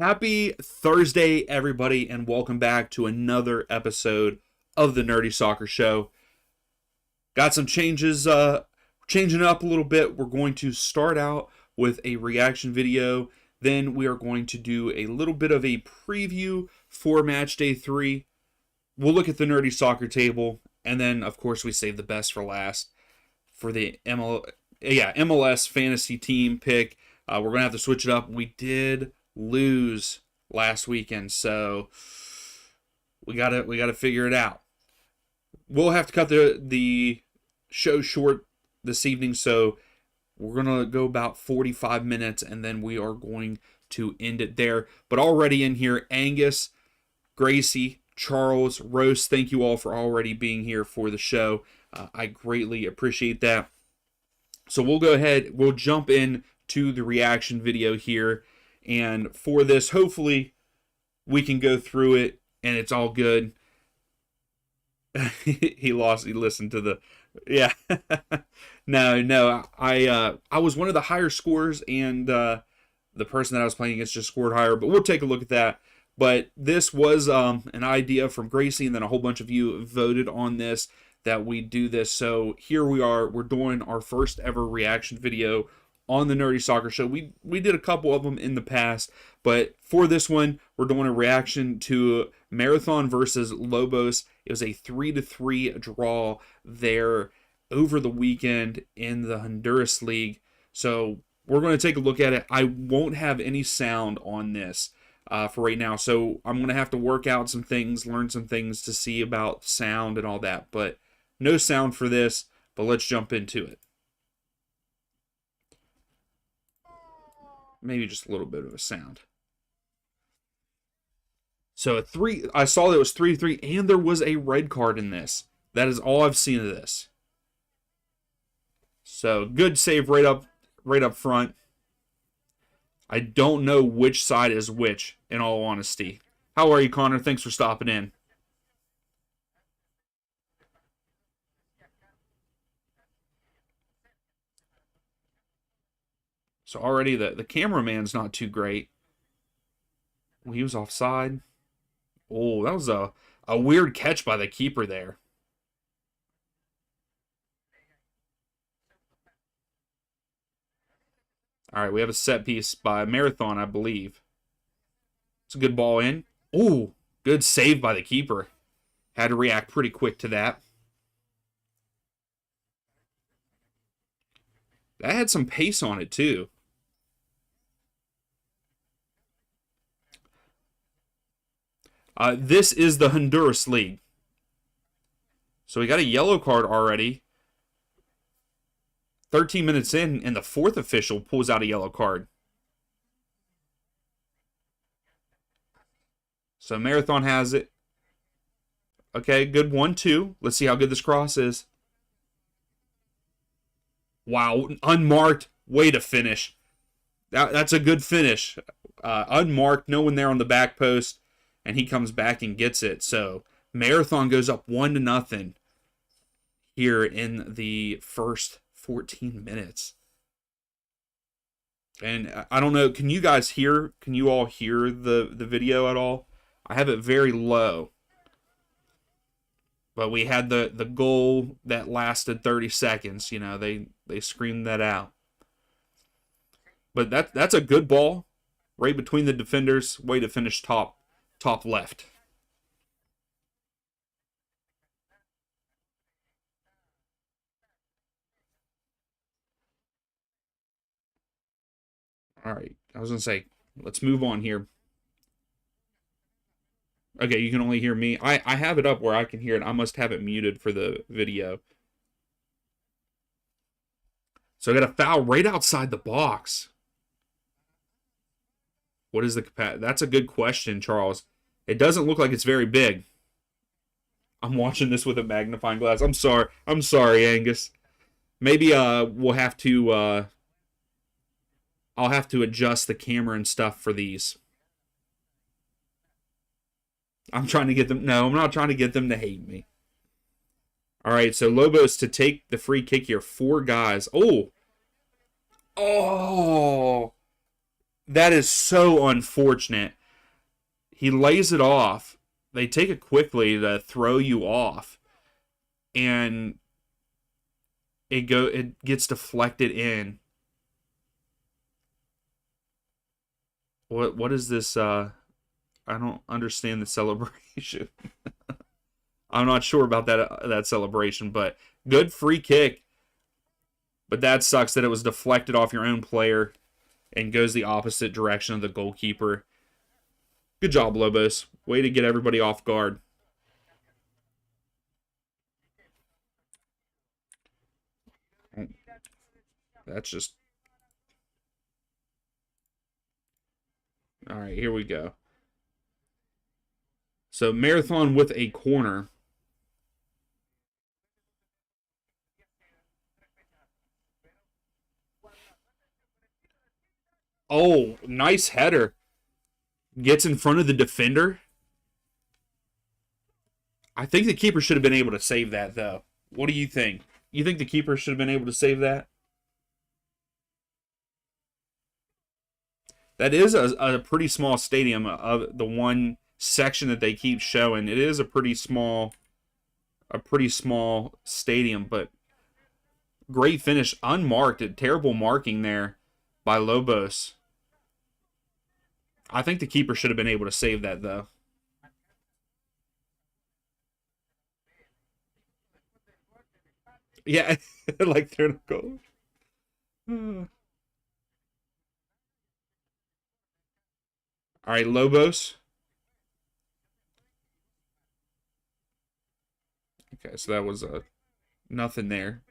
Happy Thursday, everybody, and welcome back to another episode of the Nerdy Soccer Show. Got some changes, changing up a little bit. We're going to start out with a reaction video. Then we are going to do a little bit of a preview for Match Day 3. We'll look at the Nerdy Soccer Table, and then, of course, we save the best for last for the MLS fantasy team pick. We're going to have to switch it up. We did lose last weekend, so we gotta figure it out. We'll have to cut the show short this evening, so we're gonna go about 45 minutes, and then we are going to end it there. But already in here, Angus, Gracie, Charles, Rose, thank you all for already being here for the show. I greatly appreciate that. So we'll go ahead, we'll jump in to the reaction video here. And for this, hopefully, we can go through it, and it's all good. He listened to the... Yeah. No. I was one of the higher scorers, and the person that I was playing against just scored higher. But we'll take a look at that. But this was an idea from Gracie, and then a whole bunch of you voted on this, that we do this. So here we are. We're doing our first ever reaction video on the Nerdy Soccer Show. We did a couple of them in the past, but for this one, we're doing a reaction to Marathon versus Lobos. It was a 3-3 draw there over the weekend in the Honduras League. So we're going to take a look at it. I won't have any sound on this for right now, so I'm going to have to work out some things, learn some things to see about sound and all that, but no sound for this, but let's jump into it. Maybe just a little bit of a sound. So I saw that it was 3-3, and there was a red card in this. That is all I've seen of this. So good save right up front. I don't know which side is which, in all honesty. How are you, Connor? Thanks for stopping in. So already the cameraman's not too great. Well, he was offside. Oh, that was a weird catch by the keeper there. All right, we have a set piece by Marathon, I believe. It's a good ball in. Oh, good save by the keeper. Had to react pretty quick to that. That had some pace on it, too. This is the Honduras League. So we got a yellow card already. 13 minutes in, and the fourth official pulls out a yellow card. So Marathon has it. Okay, good 1-2. Let's see how good this cross is. Wow, unmarked. Way to finish. That's a good finish. Unmarked, no one there on the back post. And he comes back and gets it. So Marathon goes up 1-0 here in the first 14 minutes. And I don't know, can you all hear the video at all? I have it very low. But we had the goal that lasted 30 seconds. You know, they screamed that out. But that's a good ball. Right between the defenders. Way to finish top left. All right. I was going to say, let's move on here. Okay, you can only hear me. I have it up where I can hear it. I must have it muted for the video. So I got a foul right outside the box. What is the capacity? That's a good question, Charles. It doesn't look like it's very big. I'm watching this with a magnifying glass. I'm sorry, Angus. Maybe we'll have to I'll have to adjust the camera and stuff for these. I'm trying to get them. No, I'm not trying to get them to hate me. All right, so Lobos to take the free kick here. 4 guys. Oh. That is so unfortunate. He lays it off. They take it quickly to throw you off, and it gets deflected in. What is this? I don't understand the celebration. I'm not sure about that celebration, but good free kick. But that sucks that it was deflected off your own player and goes the opposite direction of the goalkeeper. Good job, Lobos. Way to get everybody off guard. That's just... All right, here we go. So, Marathon with a corner. Oh, nice header. Gets in front of the defender. I think the keeper should have been able to save that, though. What do you think? You think the keeper should have been able to save that? That is a pretty small stadium of the one section that they keep showing. It is a pretty small stadium, but great finish, unmarked. Terrible marking there by Lobos. I think the keeper should have been able to save that, though. Yeah, like they're not goal. All right, Lobos. Okay, so that was nothing there.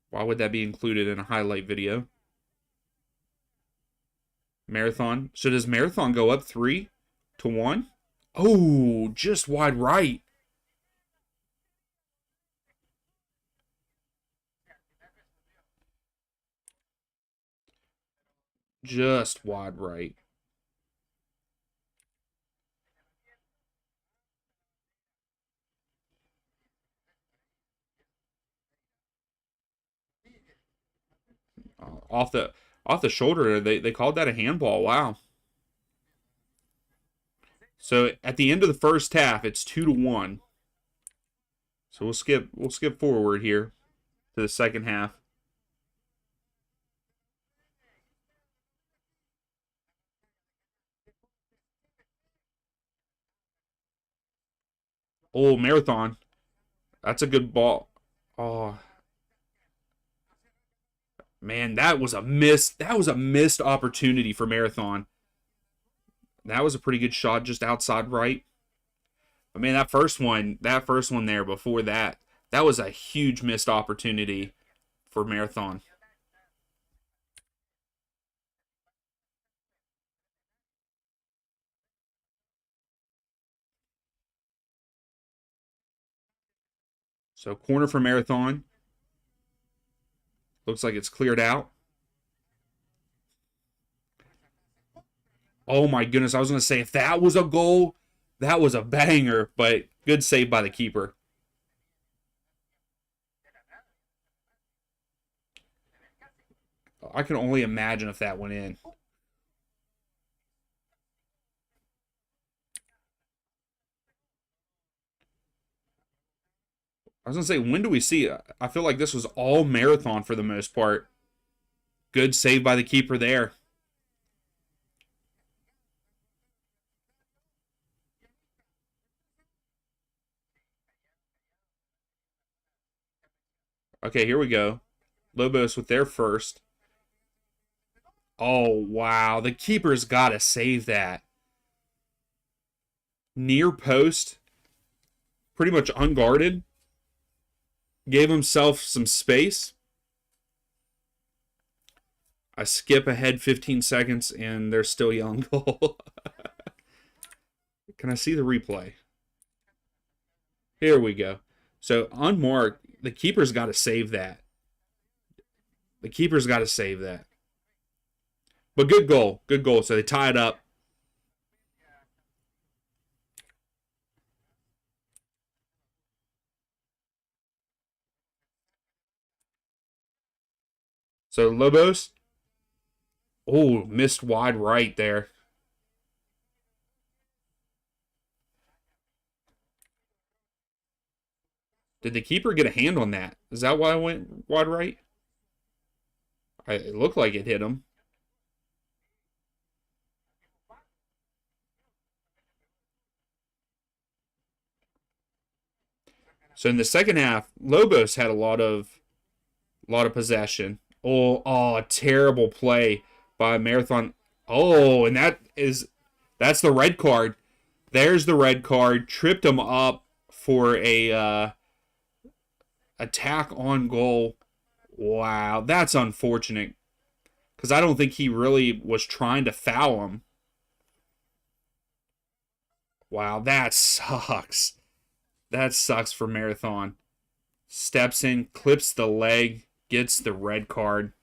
Why would that be included in a highlight video? Marathon. So does Marathon go up 3-1? Oh, just wide right. Just wide right. Off the shoulder. They called that a handball. Wow. So at the end of the first half, it's 2-1. So we'll skip forward here to the second half. Oh, Marathon. That's a good ball. Oh, man, that was a missed opportunity for Marathon. That was a pretty good shot just outside right. But man, that first one there before that, that was a huge missed opportunity for Marathon. So corner for Marathon. Looks like it's cleared out. Oh my goodness, I was going to say if that was a goal, that was a banger, but good save by the keeper. I can only imagine if that went in. I was going to say, when do we see it? I feel like this was all Marathon for the most part. Good save by the keeper there. Okay, here we go. Lobos with their first. Oh, wow. The keeper's got to save that. Near post. Pretty much unguarded. Gave himself some space. I skip ahead 15 seconds and they're still yelling goal. Can I see the replay? Here we go. So unmarked, the keeper's got to save that. The keeper's got to save that. But good goal. Good goal. So they tie it up. So Lobos Oh, missed wide right there. Did the keeper get a hand on that? Is that why I went wide right? It looked like it hit him. So in the second half, Lobos had a lot of possession. Oh, terrible play by Marathon. Oh, and that's the red card. There's the red card. Tripped him up for a attack on goal. Wow, that's unfortunate. Because I don't think he really was trying to foul him. Wow, that sucks. That sucks for Marathon. Steps in, clips the leg, gets the red card.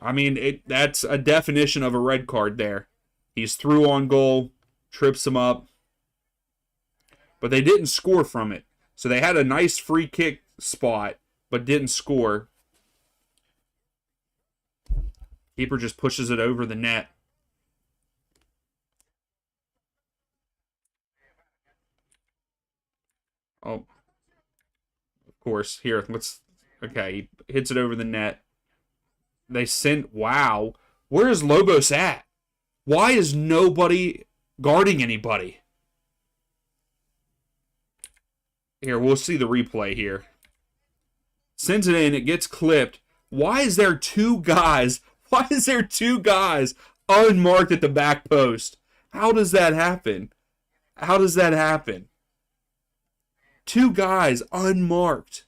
I mean, that's a definition of a red card there. He's through on goal, trips him up, but they didn't score from it. So they had a nice free kick spot, but didn't score. Keeper just pushes it over the net. Oh, of course. Here, okay, he hits it over the net. They send. Wow. Where is Lobos at? Why is nobody guarding anybody? Here, we'll see the replay here. Sends it in. It gets clipped. Why is there two guys? Why is there two guys unmarked at the back post? How does that happen? How does that happen? Two guys unmarked.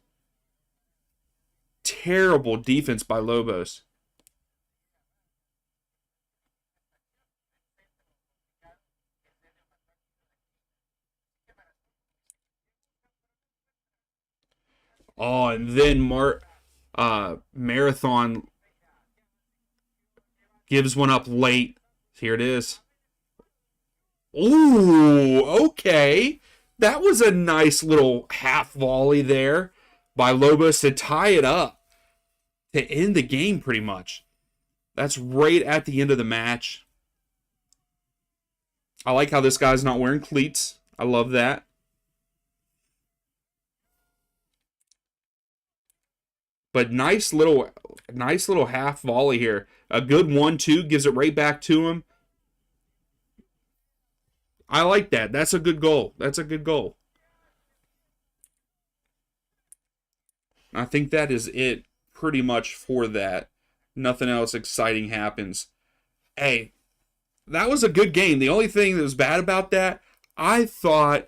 Terrible defense by Lobos. Oh, and then Marathon gives one up late. Here it is. Ooh, okay. That was a nice little half volley there by Lobos to tie it up, to end the game pretty much. That's right at the end of the match. I like how this guy's not wearing cleats. I love that. But nice little half volley here. A good 1-2 gives it right back to him. I like that. That's a good goal. That's a good goal. I think that is it pretty much for that. Nothing else exciting happens. Hey, that was a good game. The only thing that was bad about that, I thought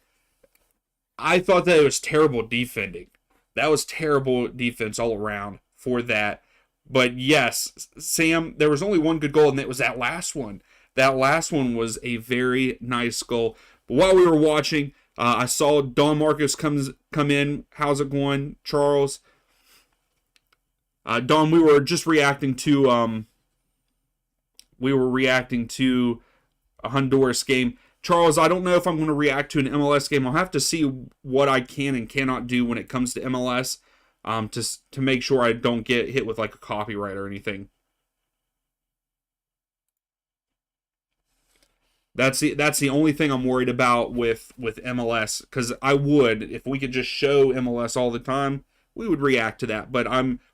that it was terrible defending. That was terrible defense all around for that. But yes, Sam, there was only one good goal, and it was that last one. That last one was a very nice goal. But while we were watching, I saw Don Marcos come in. How's it going, Charles? Don, we were just reacting to a Honduras game. Charles, I don't know if I'm going to react to an MLS game. I'll have to see what I can and cannot do when it comes to MLS, to make sure I don't get hit with like a copyright or anything. That's the only thing I'm worried about with MLS, because if we could just show MLS all the time, we would react to that. But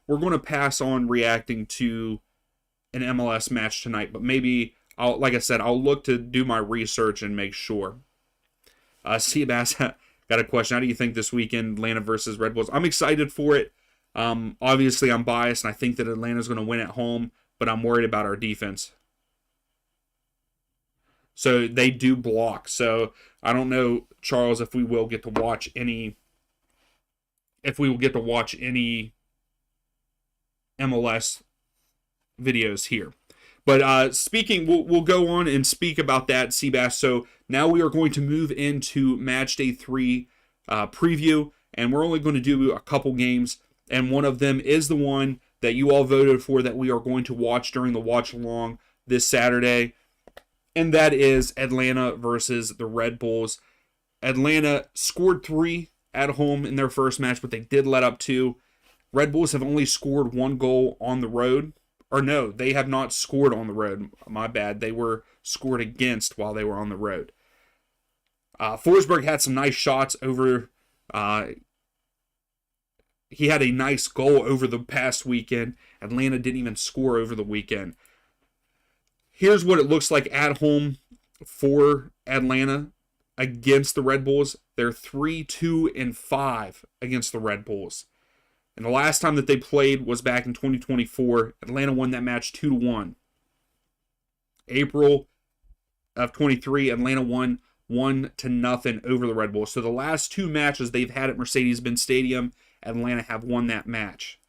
we're going to pass on reacting to an MLS match tonight. But maybe like I said, I'll look to do my research and make sure. Seabass got a question. How do you think this weekend, Atlanta versus Red Bulls? I'm excited for it. Obviously, I'm biased, and I think that Atlanta's going to win at home, but I'm worried about our defense. So they do block. So I don't know, Charles, if we will get to watch any MLS videos here. But we'll go on and speak about that, Seabass. So now we are going to move into Match Day 3 preview, and we're only going to do a couple games, and one of them is the one that you all voted for that we are going to watch during the watch-along this Saturday, and that is Atlanta versus the Red Bulls. Atlanta scored 3 at home in their first match, but they did let up 2. Red Bulls have only scored 1 goal on the road. Or no, they have not scored on the road. My bad. They were scored against while they were on the road. Forsberg had some nice shots over. He had a nice goal over the past weekend. Atlanta didn't even score over the weekend. Here's what it looks like at home for Atlanta against the Red Bulls. They're 3-2-5 against the Red Bulls. And the last time that they played was back in 2024. Atlanta won that match 2-1. April of 23, Atlanta won 1-0 over the Red Bulls. So the last 2 matches they've had at Mercedes-Benz Stadium, Atlanta have won that match.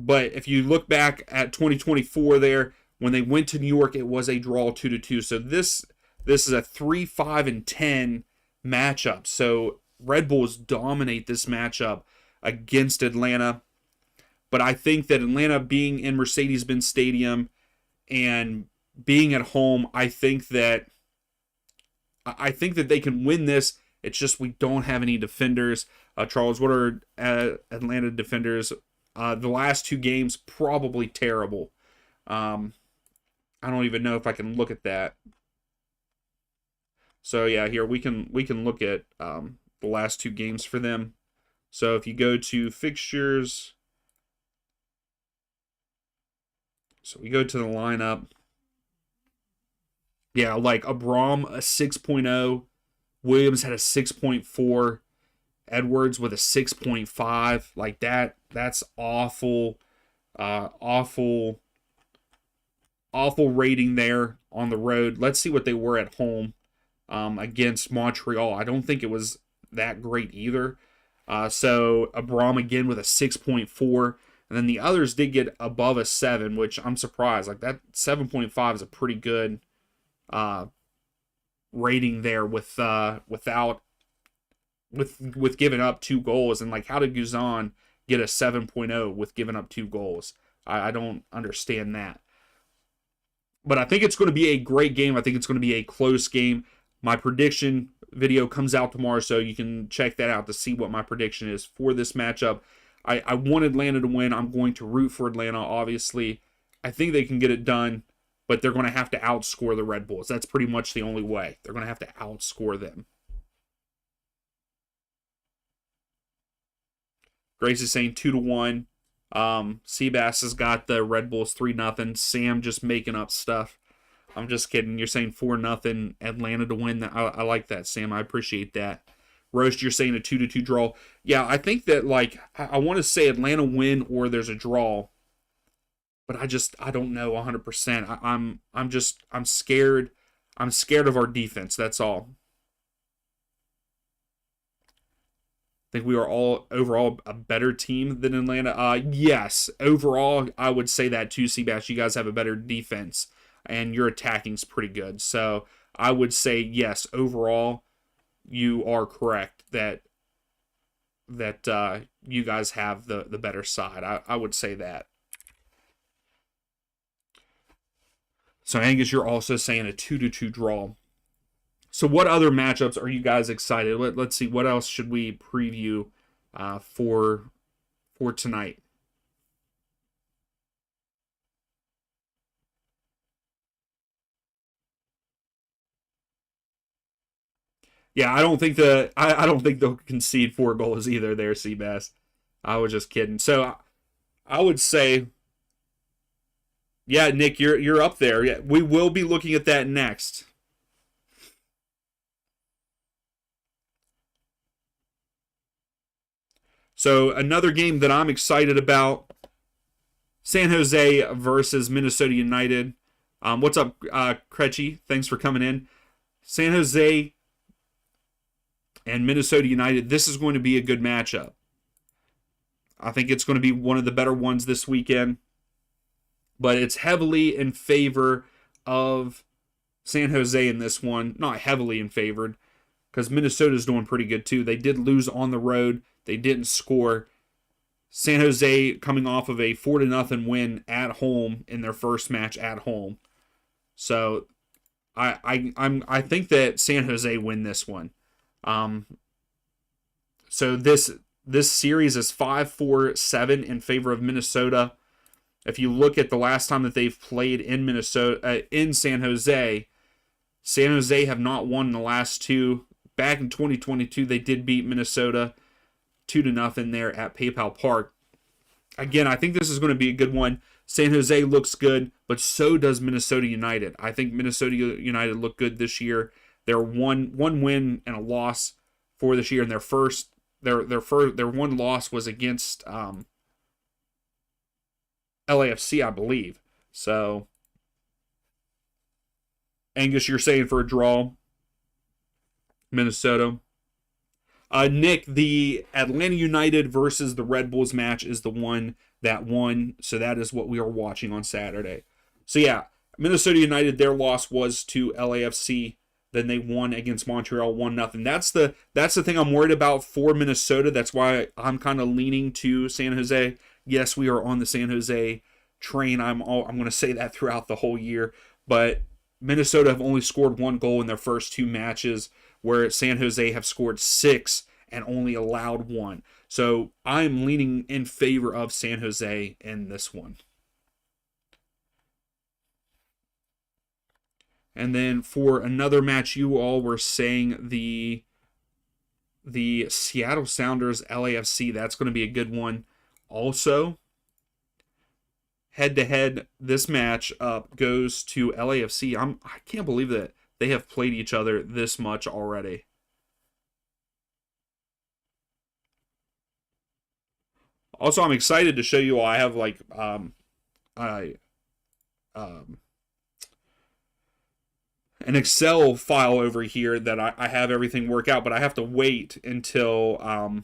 But if you look back at 2024 there, when they went to New York, it was a draw 2-2. So this is a 3-5-10 matchup. So Red Bulls dominate this matchup against Atlanta. But I think that Atlanta being in Mercedes-Benz Stadium and being at home, I think that they can win this. It's just we don't have any defenders. Charles, what are Atlanta defenders? The last 2 games, probably terrible. I don't even know if I can look at that. So yeah, here we can look at the last 2 games for them. So if you go to fixtures, so we go to the lineup. Yeah, like Abram a 6.0, Williams had a 6.4, Edwards with a 6.5. Like that's awful, awful rating there on the road. Let's see what they were at home against Montreal. I don't think it was that great either. So Abram again with a 6.4, and then the others did get above a 7, which I'm surprised. Like that 7.5 is a pretty good rating there with giving up 2 goals. And like, how did Guzan get a 7.0 with giving up 2 goals? I don't understand that. But I think it's going to be a great game. I think it's going to be a close game. My prediction video comes out tomorrow, so you can check that out to see what my prediction is for this matchup. I want Atlanta to win. I'm going to root for Atlanta, obviously. I think they can get it done, but they're going to have to outscore the Red Bulls. That's pretty much the only way. They're going to have to outscore them. Grace is saying 2-1. Seabass has got the Red Bulls 3-0. Sam just making up stuff. I'm just kidding. You're saying 4-0 Atlanta to win. I like that, Sam. I appreciate that. Roast, you're saying a 2-2 draw. Yeah, I think that, like, I want to say Atlanta win or there's a draw, but I don't know 100%. I'm scared. I'm scared of our defense. That's all. I think we are all overall a better team than Atlanta. Yes, overall, I would say that too, Seabass. You guys have a better defense, and your attacking's pretty good. So I would say yes, overall, you are correct that you guys have the better side. I would say that. So Angus, you're also saying a 2-2 draw. So what other matchups are you guys excited? Let's see, what else should we preview for tonight? Yeah, I don't think they'll concede 4 goals either there, Seabass. I was just kidding. So I would say, yeah, Nick, you're up there. Yeah, we will be looking at that next. So another game that I'm excited about, San Jose versus Minnesota United. What's up, Krejci? Thanks for coming in. San Jose and Minnesota United, this is going to be a good matchup. I think it's going to be one of the better ones this weekend. But it's heavily in favor of San Jose in this one. Not heavily in favor, because Minnesota's doing pretty good too. They did lose on the road. They didn't score. San Jose coming off of a 4-0 win at home in their first match at home. So I think that San Jose win this one. So this This series is 5-4-7 in favor of Minnesota. If you look at the last time that they've played in in San Jose have not won in the last two. Back in 2022, they did beat Minnesota 2-0 there at PayPal Park. Again, I think this is going to be a good one. San Jose looks good, but so does Minnesota United. I think Minnesota United look good this year. They're one win and a loss for this year, and their one loss was against LAFC, I believe. So, Angus, you're saying for a draw, Minnesota. Nick, the Atlanta United versus the Red Bulls match is the one that won, so that is what we are watching on Saturday. So yeah, Minnesota United, their loss was to LAFC. Then they won against Montreal 1-0. That's the thing I'm worried about for Minnesota. That's why I'm kind of leaning to San Jose. Yes, we are on the San Jose train. I'm going to say that throughout the whole year. But Minnesota have only scored 1 goal in their first 2 matches, where San Jose have scored 6 and only allowed 1. So I'm leaning in favor of San Jose in this one. And then for another match, you all were saying the Seattle Sounders LAFC. That's going to be a good one. Also, head-to-head, this match goes to LAFC. I can't believe that they have played each other this much already. Also, I'm excited to show you all. I have an Excel file over here that I have everything work out, but I have to wait until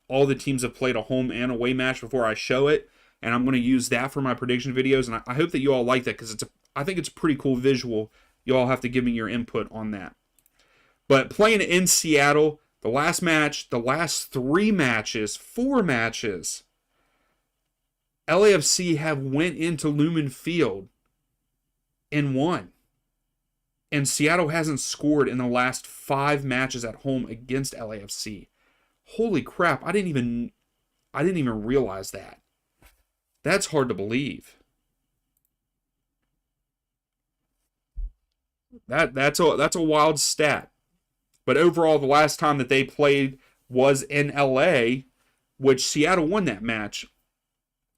all the teams have played a home and away match before I show it, and I'm going to use that for my prediction videos, and I hope that you all like that, because I think it's a pretty cool visual. You all have to give me your input on that. But playing in Seattle, the last match, the last 4 matches, LAFC have went into Lumen Field and won. And Seattle hasn't scored in the last 5 matches at home against LAFC. Holy crap, I didn't even realize that. That's hard to believe. That's a wild stat. But overall, the last time that they played was in LA, which Seattle won that match.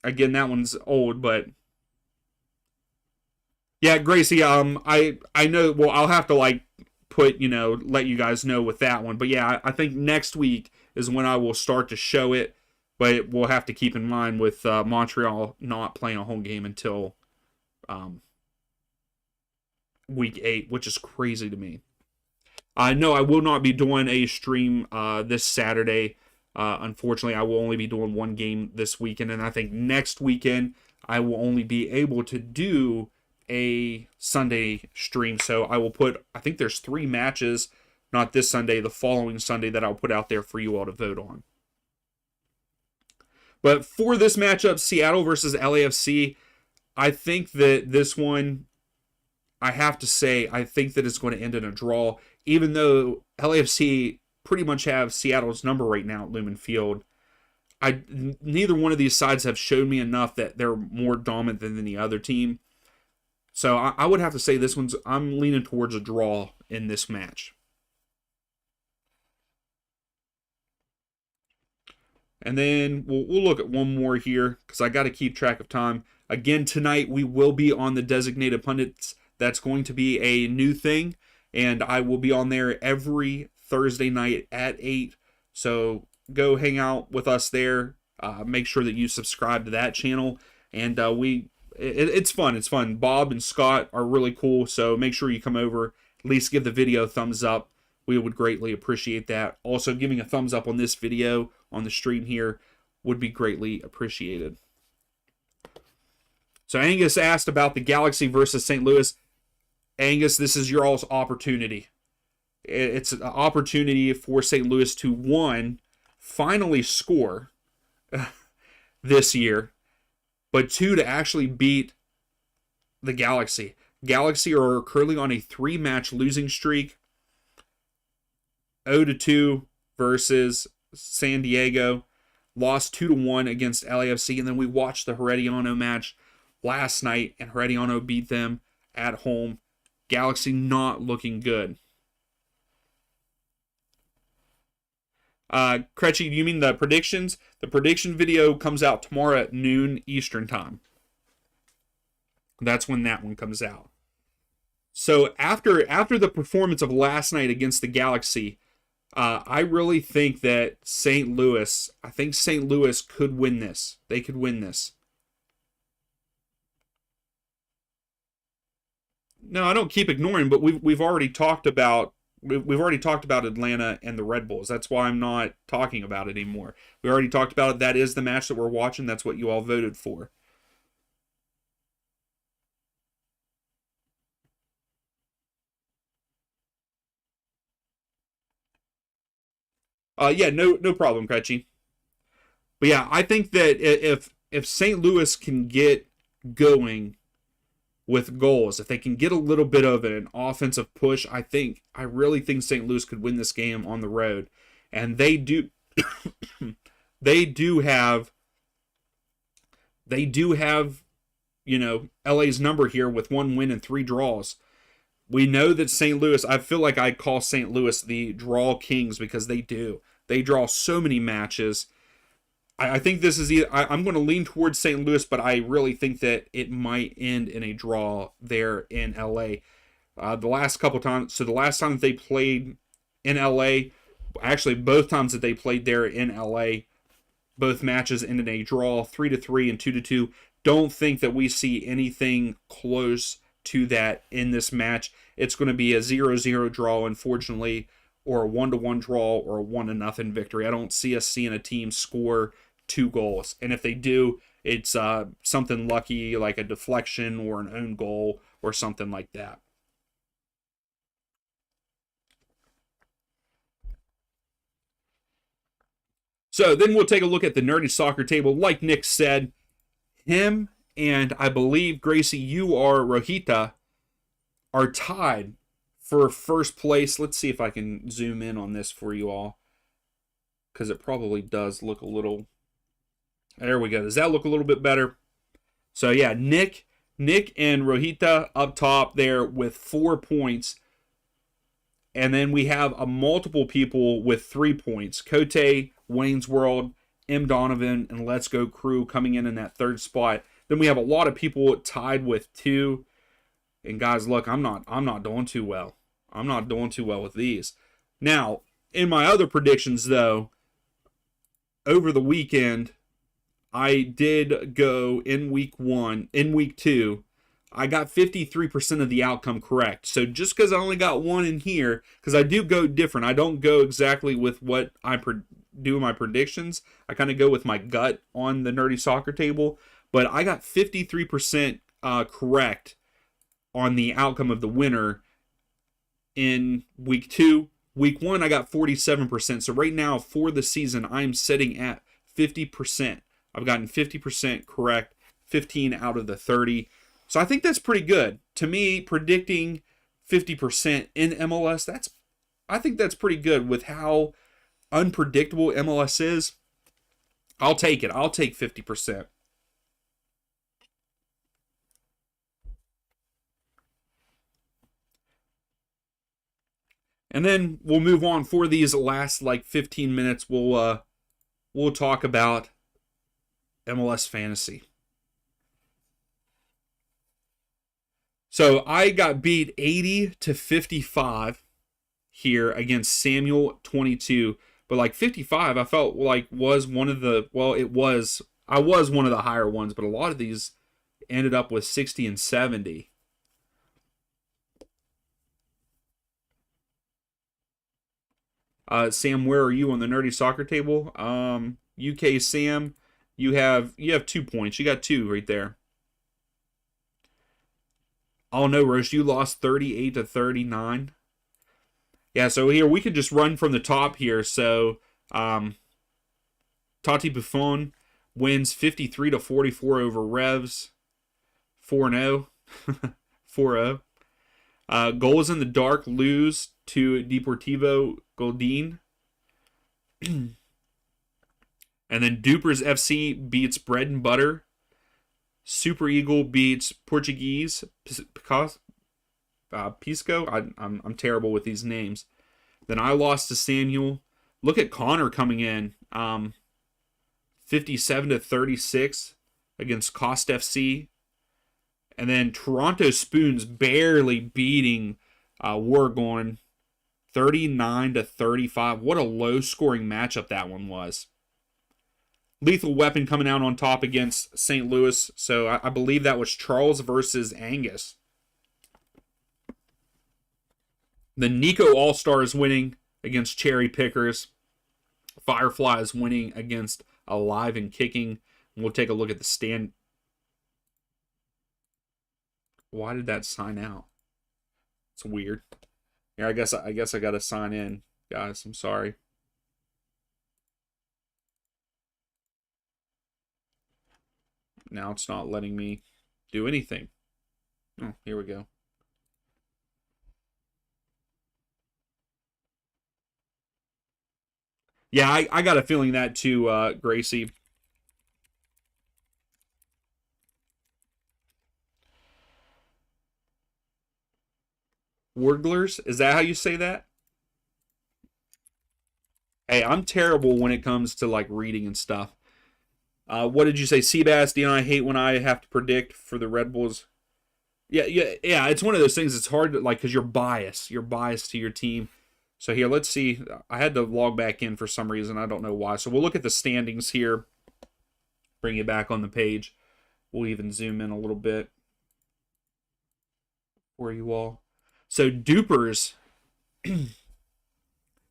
Again, that one's old, but yeah, Gracie, I know, well, I'll have to let you guys know with that one. But yeah, I think next week is when I will start to show it. But we'll have to keep in mind with Montreal not playing a home game until week 8, which is crazy to me. No, I will not be doing a stream this Saturday. Unfortunately, I will only be doing 1 game this weekend. And I think next weekend, I will only be able to do a Sunday stream. So I will I think there's 3 matches, not this Sunday, the following Sunday, that I'll put out there for you all to vote on. But for this matchup, Seattle versus LAFC, I think that this one, I have to say, I think that it's going to end in a draw. Even though LAFC pretty much have Seattle's number right now at Lumen Field, neither one of these sides have showed me enough that they're more dominant than the other team. So I would have to say this I'm leaning towards a draw in this match. And then we'll look at one more here, because I got to keep track of time. Again, tonight we will be on the Designated Pundits. That's going to be a new thing, and I will be on there every Thursday night at 8. So go hang out with us there. Make sure that you subscribe to that channel. And it's fun. It's fun. Bob and Scott are really cool, so make sure you come over. At least give the video a thumbs up. We would greatly appreciate that. Also, giving a thumbs up on this video on the stream here would be greatly appreciated. So Angus asked about the Galaxy versus St. Louis. Angus, this is your all's opportunity. It's an opportunity for St. Louis to, 1, finally score this year, but 2, to actually beat the Galaxy. Galaxy are currently on a 3-match losing streak. 0-2 versus San Diego, lost 2-1 against LAFC, and then we watched the Herediano match last night, and Herediano beat them at home. Galaxy not looking good. Kretchy, do you mean the predictions? The prediction video comes out tomorrow at noon Eastern time. That's when that one comes out. So after the performance of last night against the Galaxy, I really think that St. Louis could win this. They could win this. No, I don't keep ignoring, but we've already talked about Atlanta and the Red Bulls. That's why I'm not talking about it anymore. We already talked about it. That is the match that we're watching. That's what you all voted for. Yeah, no problem, Kretchy. But yeah, I think that if St. Louis can get going with goals, if they can get a little bit of an offensive push, I really think St. Louis could win this game on the road. And they do they do have LA's number here with 1 win and 3 draws. We know that St. Louis, I feel like I call St. Louis the draw kings because they do. They draw so many matches. I think this is I'm going to lean towards St. Louis, but I really think that it might end in a draw there in LA. The last couple times, so the last time that they played in LA, actually both times that they played there in LA, both matches ended in a draw, 3-3 and 2-2. Don't think that we see anything close to that in this match. It's going to be a 0-0 draw, unfortunately, or a 1-1 draw, or a 1-0 victory. I don't see us seeing a team score 2 goals. And if they do, it's something lucky, like a deflection or an own goal or something like that. So then we'll take a look at the NerdySoccer Table. Like Nick said, him and I believe, Gracie, you are Rohita, are tied for first place. Let's see if I can zoom in on this for you all, because it probably does look a little... There we go. Does that look a little bit better? So yeah, Nick and Rohita up top there with 4 points. And then we have a multiple people with 3 points. Cote, Wayne's World, M. Donovan, and Let's Go Crew coming in that 3rd spot. Then we have a lot of people tied with 2. And guys, look, I'm not doing too well. I'm not doing too well with these. Now, in my other predictions though, over the weekend, I did go in week 2, I got 53% of the outcome correct. So just because I only got 1 in here, because I do go different. I don't go exactly with what I do in my predictions. I kind of go with my gut on the NerdySoccer Table. But I got 53% correct on the outcome of the winner in week 2. Week 1, I got 47%. So right now, for the season, I'm sitting at 50%. I've gotten 50% correct, 15 out of the 30. So I think that's pretty good. To me, predicting 50% in MLS, I think that's pretty good with how unpredictable MLS is. I'll take it. I'll take 50%. And then we'll move on for these last 15 minutes. We'll talk about MLS Fantasy. So I got beat 80-55 here against Samuel 22, but 55 I felt like was one of the I was one of the higher ones, but a lot of these ended up with 60 and 70. Sam, where are you on the NerdySoccer Table? UK Sam, you have 2 points. You got 2 right there. Oh no, Roche, you lost 38-39. Yeah, so here we could just run from the top here. So Tati Buffon wins 53-44 over Revs. 4-0. 4-0. Goals in the Dark lose to Deportivo Goldin. And then Dupers FC beats Bread and Butter. Super Eagle beats Portuguese Pisco. I'm terrible with these names. Then I lost to Samuel. Look at Connor coming in. 57-36 against Cost FC. And then Toronto Spoons barely beating Wargorn 39-35. What a low-scoring matchup that one was. Lethal Weapon coming out on top against St. Louis. So I believe that was Charles versus Angus. The Nico All-Stars winning against Cherry Pickers. Firefly is winning against Alive and Kicking. And we'll take a look at the stand. Why did that sign out? It's weird. Yeah, I guess I gotta sign in, guys. I'm sorry. Now it's not letting me do anything. Oh, here we go. Yeah, I got a feeling that too, Gracie. Wordglers? Is that how you say that? Hey, I'm terrible when it comes to like reading and stuff. What did you say? Seabass, I hate when I have to predict for the Red Bulls. Yeah. It's one of those things. It's hard to like because you're biased. You're biased to your team. So here, let's see. I had to log back in for some reason. I don't know why. So we'll look at the standings here. Bring it back on the page. We'll even zoom in a little bit for you all. So Dupers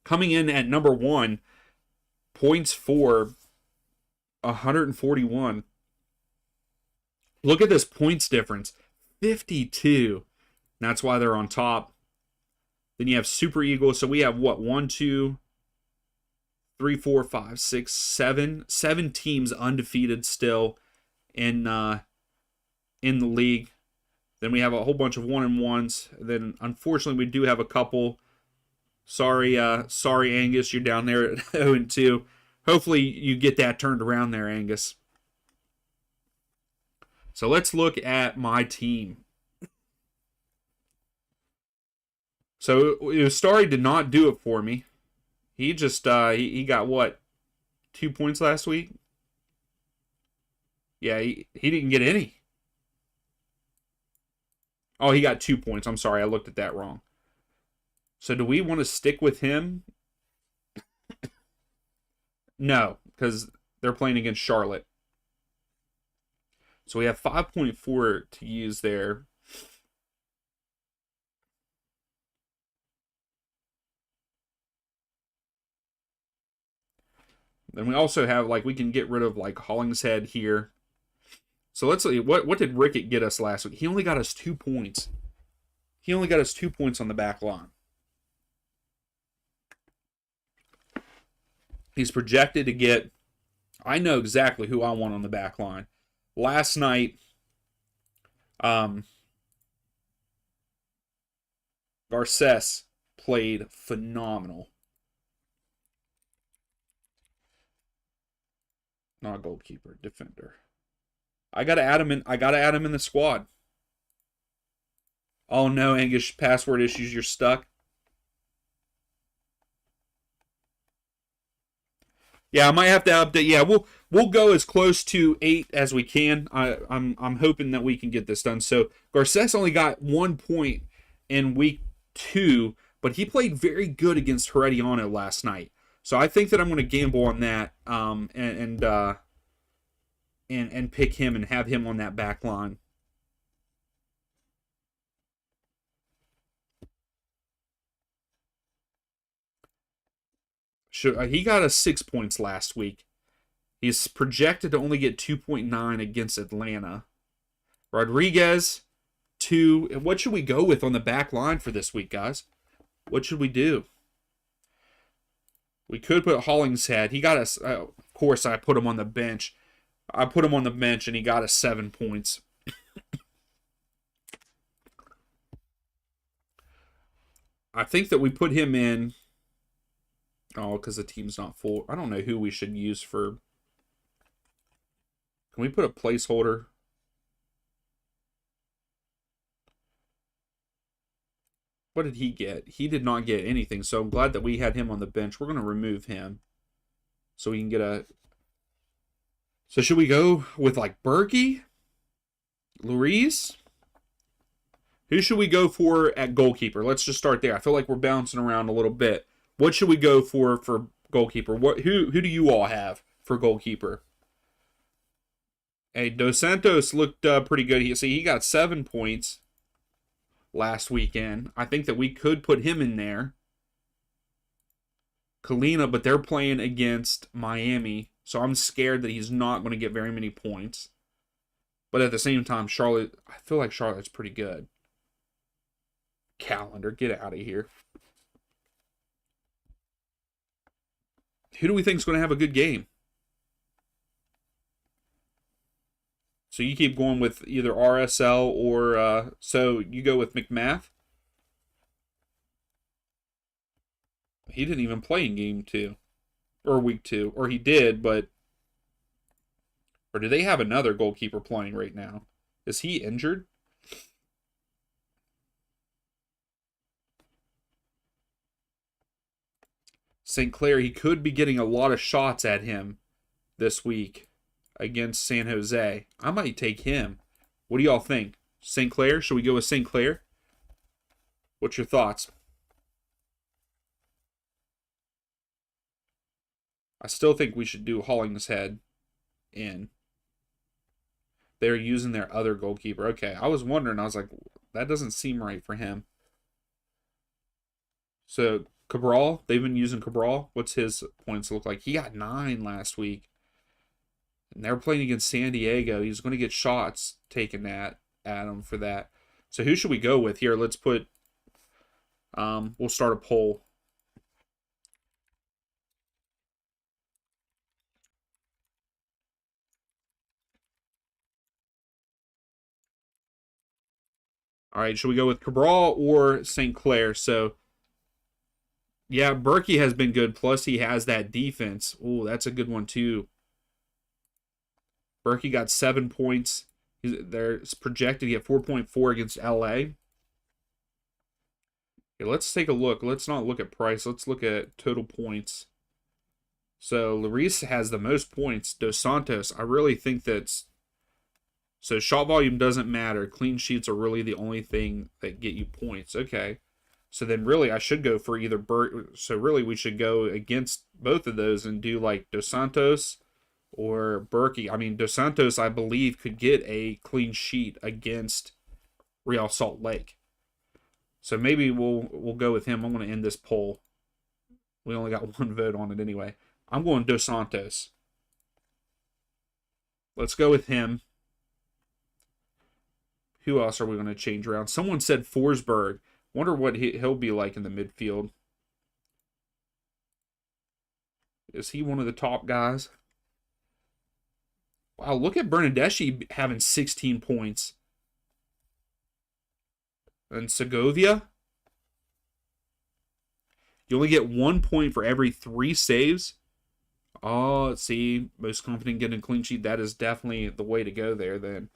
coming in at number 1, points for 141. Look at this points difference, 52. And that's why they're on top. Then you have Super Eagles. So we have what? 1, 2, 3, 4, 5, 6, 7. 7 teams undefeated still in the league. Then we have a whole bunch of 1-1s. Then unfortunately we do have a couple. Sorry Angus, you're down there at 0-2. Hopefully you get that turned around there, Angus. So let's look at my team. So Ustari did not do it for me. He just he got what? 2 points last week? Yeah, he didn't get any. Oh, he got 2 points. I'm sorry, I looked at that wrong. So do we want to stick with him? No, because they're playing against Charlotte. So we have 5.4 to use there. Then we also have, like, we can get rid of, like, Hollingshead here. So let's see, what did Rickett get us last week? He only got us 2 points. He only got us 2 points on the back line. He's projected to get, I know exactly who I want on the back line. Last night, Garces played phenomenal. Not a goalkeeper, defender. I gotta add him in the squad. Oh no, Angus, password issues, you're stuck. Yeah, I might have to update. Yeah, we'll go as close to 8 as we can. I'm hoping that we can get this done. So Garces only got 1 point in week 2, but he played very good against Herediano last night. So I think that I'm going to gamble on that and pick him and have him on that back line. He got us 6 points last week. He's projected to only get 2.9 against Atlanta. Rodriguez, 2. What should we go with on the back line for this week, guys? What should we do? We could put Hollingshead. He got us. Of course, I put him on the bench. I put him on the bench, and he got us 7 points. I think that we put him in. Oh, because the team's not full. I don't know who we should use for Can we put a placeholder? What did he get? He did not get anything, so I'm glad that we had him on the bench. We're going to remove him so we can get a... So should we go with like Berkey? Luis? Who should we go for at goalkeeper? Let's just start there. I feel like we're bouncing around a little bit. What should we go for goalkeeper? Who do you all have for goalkeeper? Hey, Dos Santos looked pretty good. He got 7 points last weekend. I think that we could put him in there. Kalina, but they're playing against Miami, so I'm scared that he's not going to get very many points. But at the same time, Charlotte, I feel like Charlotte's pretty good. Calendar, get out of here. Who do we think is going to have a good game? So you keep going with either RSL or, so you go with McMath? He didn't even play in game 2. Or week 2. Or he did, but... Or do they have another goalkeeper playing right now? Is he injured? St. Clair, he could be getting a lot of shots at him this week against San Jose. I might take him. What do y'all think? St. Clair? Should we go with St. Clair? What's your thoughts? I still think we should do Hollingshead in. They're using their other goalkeeper. Okay, I was wondering. I was like, that doesn't seem right for him. So, Cabral, they've been using Cabral. What's his points look like? He got 9 last week. And they're playing against San Diego. He's going to get shots taken at him for that. So who should we go with here? Let's put, we'll start a poll. All right, should we go with Cabral or St. Clair? So, yeah, Berkey has been good. Plus, he has that defense. Ooh, that's a good one, too. Berkey got 7 points. It's projected he had 4.4 against LA. Okay, let's take a look. Let's not look at price. Let's look at total points. So, Luis has the most points. Dos Santos, I really think that's... So, shot volume doesn't matter. Clean sheets are really the only thing that get you points. Okay. So, then really, I should go for either So, really, we should go against both of those and do, like, Dos Santos or Berkey. I mean, Dos Santos, I believe, could get a clean sheet against Real Salt Lake. So maybe we'll go with him. I'm going to end this poll. We only got 1 vote on it anyway. I'm going Dos Santos. Let's go with him. Who else are we going to change around? Someone said Forsberg. Wonder what he'll be like in the midfield. Is he one of the top guys? Wow, look at Bernadeschi having 16 points. And Segovia? You only get 1 point for every 3 saves. Oh, see, most confident getting a clean sheet. That is definitely the way to go there then.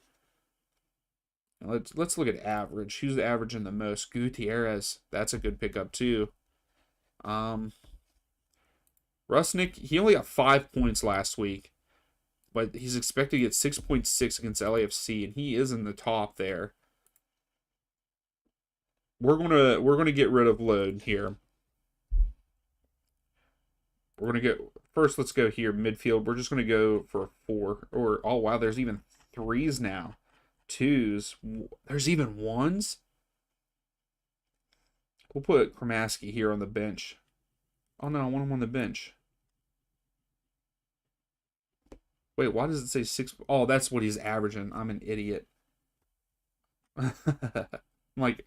Now let's look at average. Who's the averaging the most? Gutierrez. That's a good pickup too. Rusnik, he only got 5 points last week. But he's expected to get 6.6 against LAFC, and he is in the top there. We're gonna get rid of load here. We're gonna get first. Let's go here midfield. We're just gonna go for 4. Or oh wow, there's even 3s now, 2s. There's even 1s. We'll put Kramaski here on the bench. Oh no, I want him on the bench. Wait, why does it say 6? Oh, that's what he's averaging. I'm an idiot. I'm like,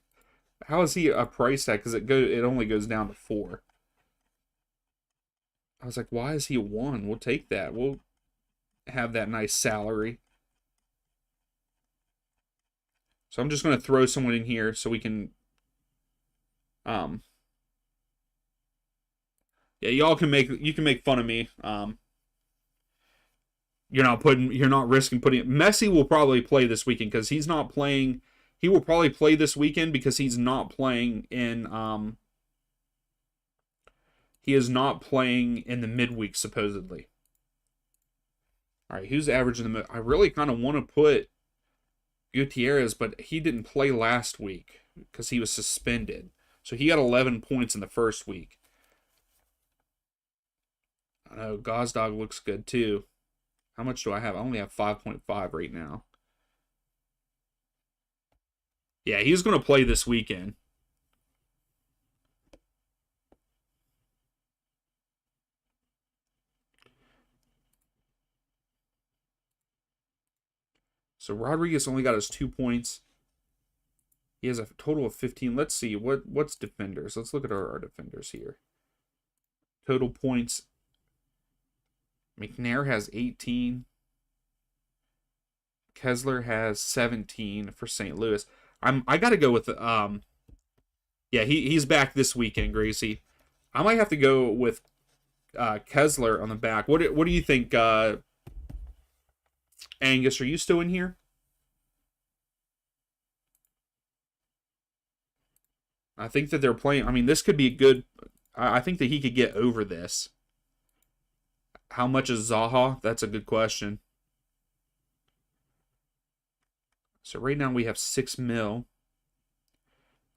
how is he a price tag? Because it only goes down to 4. I was like, why is he 1? We'll take that. We'll have that nice salary. So I'm just going to throw someone in here so we can... Yeah, y'all can make fun of me. You're not risking putting. Messi will probably play this weekend because he's not playing. He will probably play this weekend because he's not playing in. He is not playing in the midweek supposedly. All right, who's average in the mid? I really kind of want to put Gutierrez, but he didn't play last week because he was suspended. So he got 11 points in the first week. I know Gazdag looks good too. How much do I have? I only have 5.5 right now. Yeah, he's going to play this weekend. So Rodriguez only got us 2 points. He has a total of 15. Let's see. What's defenders? Let's look at our defenders here. Total points. McNair has 18. Kessler has 17 for St. Louis. I got to go with yeah, he's back this weekend, Gracie. I might have to go with Kessler on the back. What do you think, Angus? Are you still in here? I think that they're playing. I mean, this could be a good. I think that he could get over this. How much is Zaha? That's a good question. So right now we have 6 mil.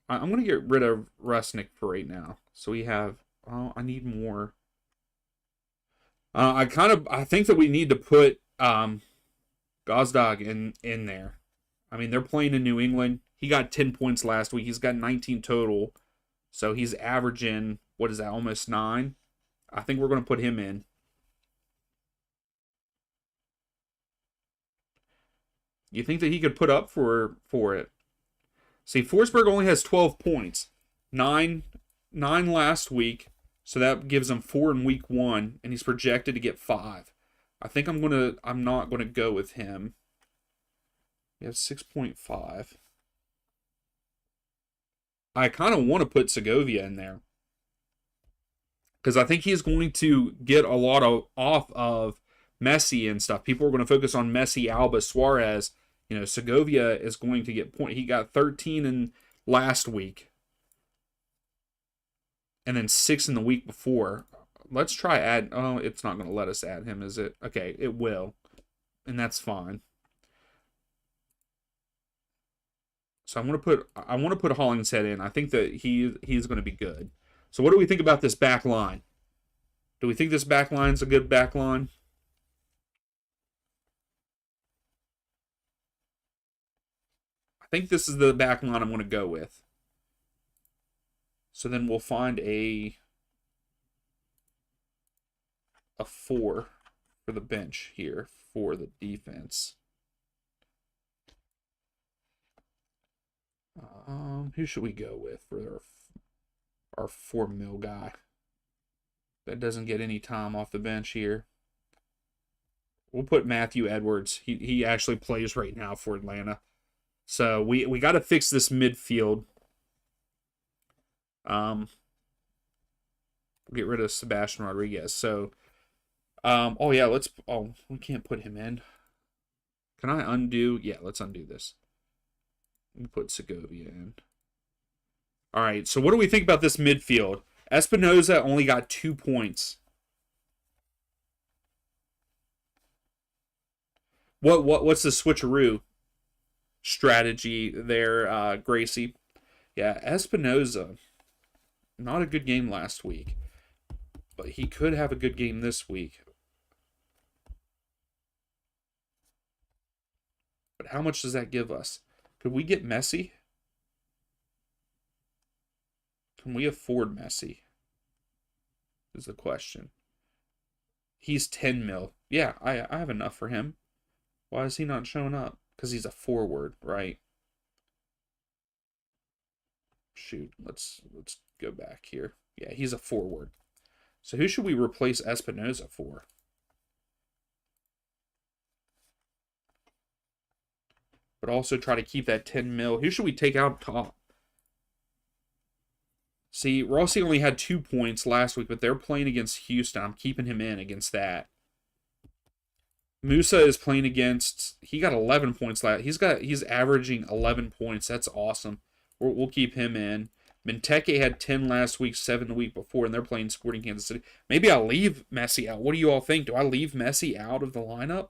I'm going to get rid of Rusnik for right now. So we have, oh, I need more. I think that we need to put Gazdag in there. I mean, they're playing in New England. He got 10 points last week. He's got 19 total. So he's averaging, what is that, almost 9? I think we're going to put him in. You think that he could put up for it? See, Forsberg only has 12 points. 9 last week. So that gives him 4 in week 1. And he's projected to get 5. I think I'm not gonna go with him. He has 6.5. I kind of want to put Segovia in there. Because I think he's going to get a lot off of Messi and stuff. People are going to focus on Messi, Alba, Suarez. Segovia is going to get point. He got 13 in last week. And then 6 in the week before. Let's try add. Oh, it's not going to let us add him, is it? Okay, it will. And that's fine. So I want to put Hollingshead in. I think that he's going to be good. So what do we think about this back line? Do we think this back line's a good back line? I think this is the back line I'm going to go with. So then we'll find a 4 for the bench here for the defense. Who should we go with for our 4 mil guy that doesn't get any time off the bench here? We'll put Matthew Edwards. He actually plays right now for Atlanta. So we got to fix this midfield. We'll get rid of Sebastian Rodriguez. So, oh yeah, we can't put him in. Can I undo? Yeah, let's undo this. We put Segovia in. All right, so what do we think about this midfield? Espinoza only got 2 points. What's the switcheroo strategy there, Gracie? Yeah, Espinoza, not a good game last week, but he could have a good game this week. But how much does that give us? Could we get Messi? Can we afford Messi? Is the question. He's 10 mil. Yeah, I have enough for him. Why is he not showing up? Because he's a forward, right? Shoot, let's go back here. Yeah, he's a forward. So who should we replace Espinoza for? But also try to keep that 10 mil. Who should we take out top? See, Rossi only had 2 points last week, but they're playing against Houston. I'm keeping him in against that. Musa is playing against. He got 11 points last. He's averaging 11 points. That's awesome. We'll keep him in. Benteke had 10 last week, 7 the week before, and they're playing Sporting Kansas City. Maybe I'll leave Messi out. What do you all think? Do I leave Messi out of the lineup?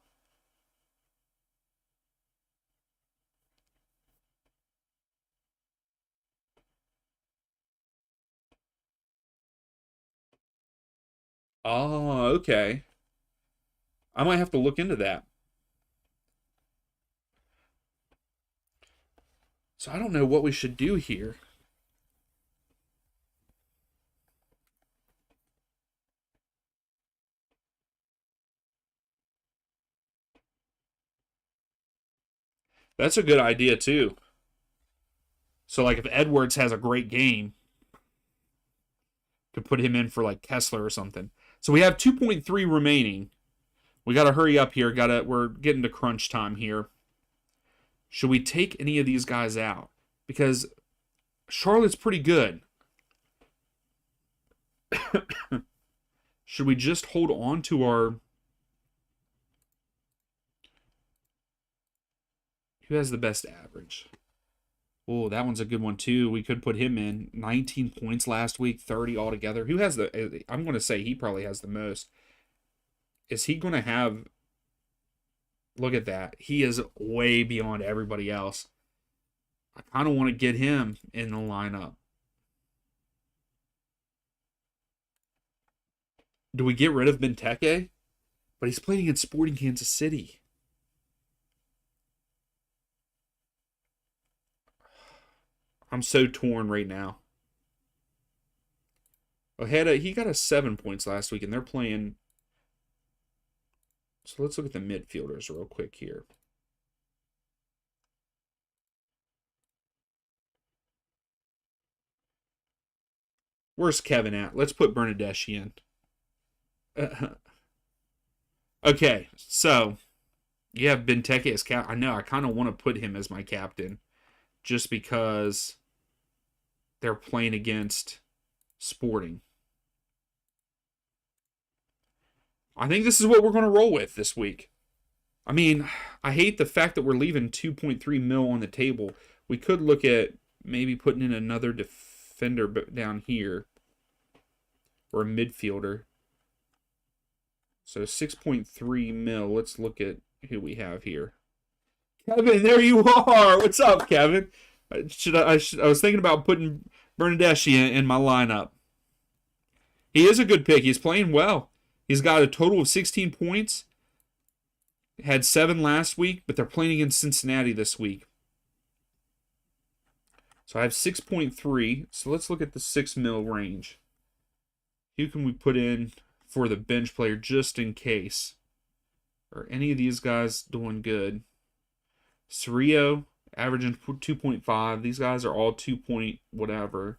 Oh, okay. I might have to look into that. So I don't know what we should do here. That's a good idea too. So like if Edwards has a great game, could put him in for like Kessler or something. So we have 2.3 remaining. We got to hurry up here. We're getting to crunch time here. Should we take any of these guys out? Because Charlotte's pretty good. Should we just hold on to our... Who has the best average? Oh, that one's a good one too. We could put him in. 19 points last week, 30 altogether. Who has the... I'm going to say he probably has the most. Is he going to have... Look at that. He is way beyond everybody else. I kind of want to get him in the lineup. Do we get rid of Benteke? But he's playing against Sporting Kansas City. I'm so torn right now. He got a 7 points last week, and they're playing... So let's look at the midfielders real quick here. Where's Kevin at? Let's put Bernadeschi in. Okay, so you have Benteke as captain. I know, I kind of want to put him as my captain just because they're playing against Sporting. I think this is what we're going to roll with this week. I mean, I hate the fact that we're leaving 2.3 mil on the table. We could look at maybe putting in another defender down here. Or a midfielder. So 6.3 mil. Let's look at who we have here. Kevin, there you are. What's up, Kevin? I was thinking about putting Bernadeschi in my lineup. He is a good pick. He's playing well. He's got a total of 16 points. Had 7 last week, but they're playing against Cincinnati this week. So I have 6.3. So let's look at the 6 mil range. Who can we put in for the bench player just in case? Are any of these guys doing good? Cerrillo, averaging 2.5. These guys are all 2 point whatever.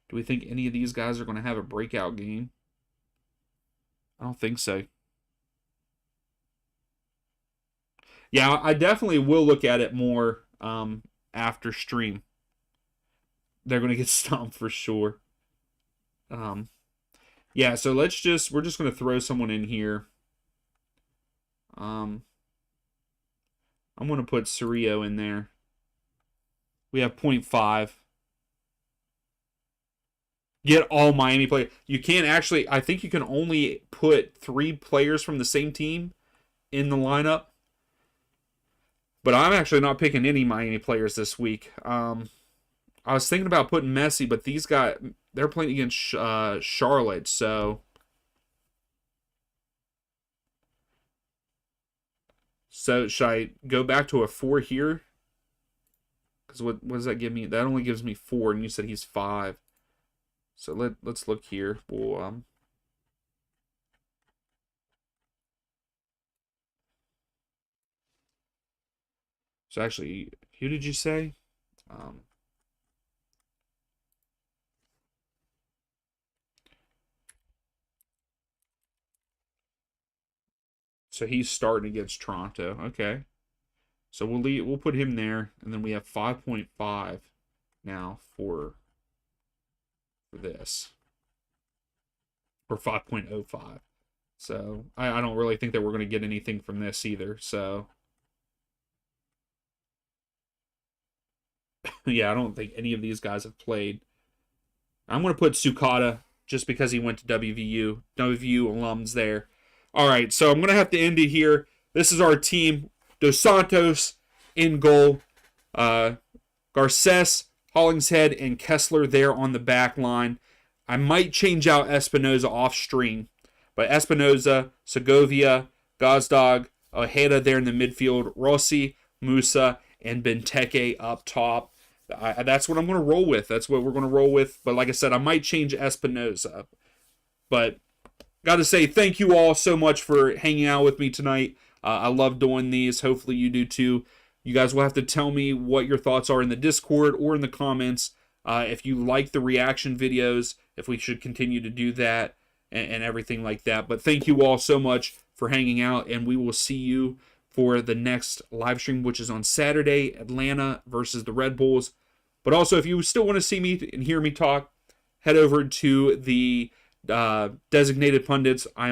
Do we think any of these guys are going to have a breakout game? I don't think so. Yeah, I definitely will look at it more after stream. They're going to get stomped for sure. Yeah, so we're just going to throw someone in here. I'm going to put Cerrillo in there. We have 0.5. Get all Miami players. You can't actually... I think you can only put 3 players from the same team in the lineup. But I'm actually not picking any Miami players this week. I was thinking about putting Messi, but these guys... They're playing against Charlotte, so... So, should I go back to a 4 here? Because what does that give me? That only gives me 4, and you said he's 5. So let's look here. We'll, so actually, who did you say? So he's starting against Toronto. Okay. So we'll put him there, and then we have 5.5 now for this. for 5.05. So I don't really think that we're going to get anything from this either. So yeah, I don't think any of these guys have played. I'm going to put Sukata just because he went to WVU. WVU alums there. All right, so I'm going to have to end it here. This is our team. Dos Santos in goal. Garces, Hollingshead, and Kessler there on the back line. I might change out Espinoza off string. But Espinoza, Segovia, Gazdag, Ojeda there in the midfield. Rossi, Musa, and Benteke up top. That's what I'm going to roll with. That's what we're going to roll with. But like I said, I might change Espinoza. But got to say thank you all so much for hanging out with me tonight. I love doing these. Hopefully you do too. You guys will have to tell me what your thoughts are in the Discord or in the comments. If you like the reaction videos, if we should continue to do that and everything like that. But thank you all so much for hanging out, and we will see you for the next live stream, which is on Saturday, Atlanta versus the Red Bulls. But also, if you still want to see me and hear me talk, head over to the designated pundits. I am